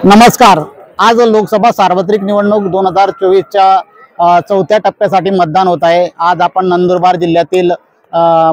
नमस्कार। आज लोकसभा सार्वत्रिक निवडणूक 2024च्या चौथ्या टप्प्यासाठी मतदान होत आहे। आज आपण नंदुरबार जिल्ह्यातील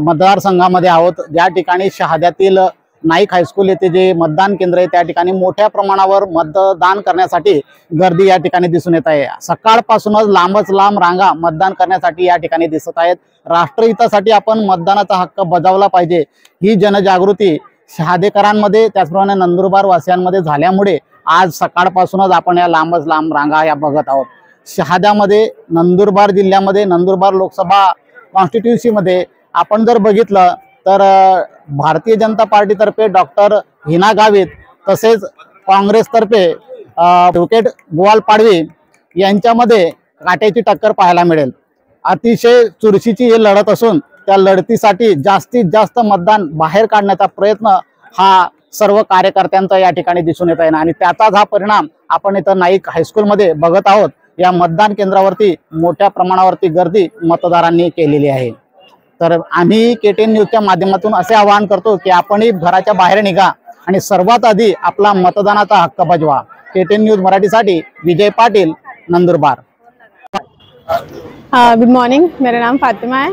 मतदारसंघामध्ये आहोत, ज्या ठिकाणी शहाद्यातील नाईक हायस्कूल येथे जे मतदान केंद्र आहे त्या ठिकाणी मोठ्या प्रमाणावर मतदान करण्यासाठी गर्दी या ठिकाणी दिसून येत आहे। सकाळपासूनच लांबच लांब रांगा मतदान करण्यासाठी या ठिकाणी दिसत आहेत। राष्ट्रहितासाठी आपण मतदानाचा हक्क बजावला पाहिजे, ही जनजागृती शहादेकरांमध्ये त्याचप्रमाणे नंदुरबार वासियांमध्ये झाल्यामुळे आज सकाळपासूनच आपण या लांबच लांब रांगा या बघत आहोत। शहाद्यामध्ये नंदुरबार जिल्ह्यामध्ये नंदुरबार लोकसभा कॉन्स्टिट्युन्सीमध्ये आपण जर बघितलं तर भारतीय जनता पार्टीतर्फे डॉक्टर हिना गावित तसेच काँग्रेसतर्फे ॲडव्होकेट गोवाल पाडवी यांच्यामध्ये काट्याची टक्कर पाहायला मिळेल। अतिशय चुरशीची ही लढत असून त्या लढतीसाठी जास्तीत जास्त मतदान बाहेर काढण्याचा प्रयत्न हा सर्व कार्यकर्त्यांचा या ठिकाणी दिसून येत आहे आणि त्याचाच हा परिणाम आपण इथं नाईक हायस्कूलमध्ये बघत आहोत। या मतदान केंद्रावरती मोठ्या प्रमाणावरती गर्दी मतदारांनी केलेली आहे। तर आम्ही KTN न्यूजच्या माध्यमातून असे आवाहन करतो की आपणही घराच्या बाहेर निघा आणि सर्वात आधी आपला मतदानाचा हक्क बजवा। KTN न्यूज मराठीसाठी विजय पाटील, नंदुरबार। गुड मॉर्निंग, मेरा नाम फातिमा है।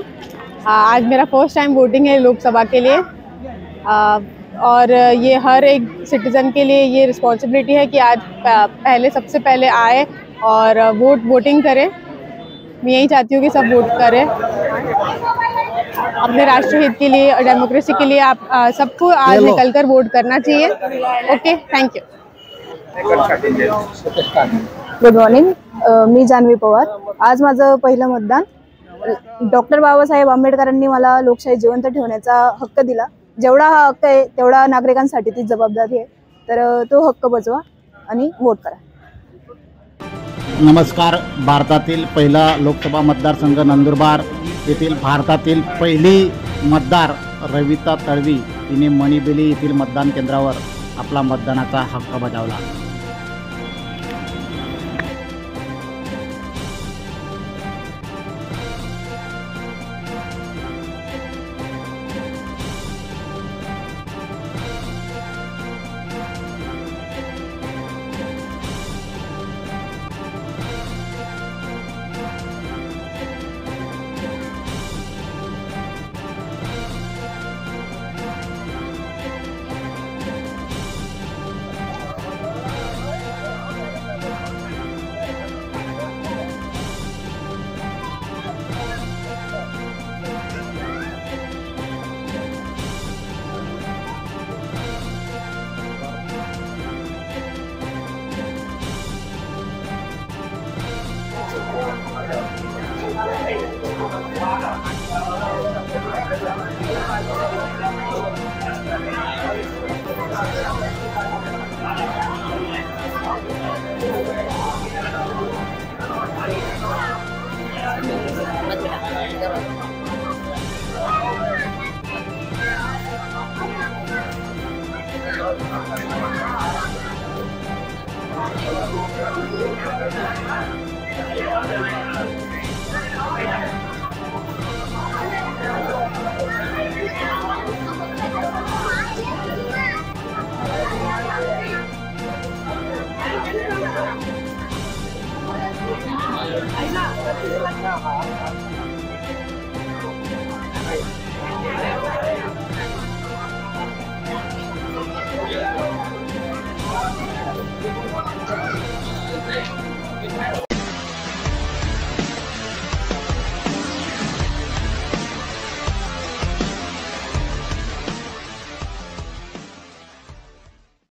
आज मेरा फर्स्ट टाइम वोटिंग है लोकसभा के लिए और ये हर एक सिटीज़न के लिए ये रिस्पॉन्सिबिलिटी है कि आज सबसे पहले आए और वोटिंग करें। मैं यही चाहती हूँ कि सब वोट करें अपने राष्ट्रहित के लिए और डेमोक्रेसी के लिए। आप सबको आज निकलकर वोट करना चाहिए। Okay, thank you. Good morning, मी जानवी पवार। आज माझं पहिलं मतदान। डॉक्टर बाबासाहेब आंबेडकरांनी मला लोकशाही जिवंत ठेवण्याचा हक्क दिला। जेवढा हा हक्क आहे तेवढा नागरिकांसाठी ती जबाबदारी आहे, तर तो हक्क बजवा आणि वोट करा। नमस्कार। भारतातील पहिला लोकसभा मतदारसंघ नंदुरबार येथील भारतातील पहिली मतदार रविता तळवी तिने मणिबेली येथील मतदान केंद्रावर आपला मतदानाचा हक्क बजावला।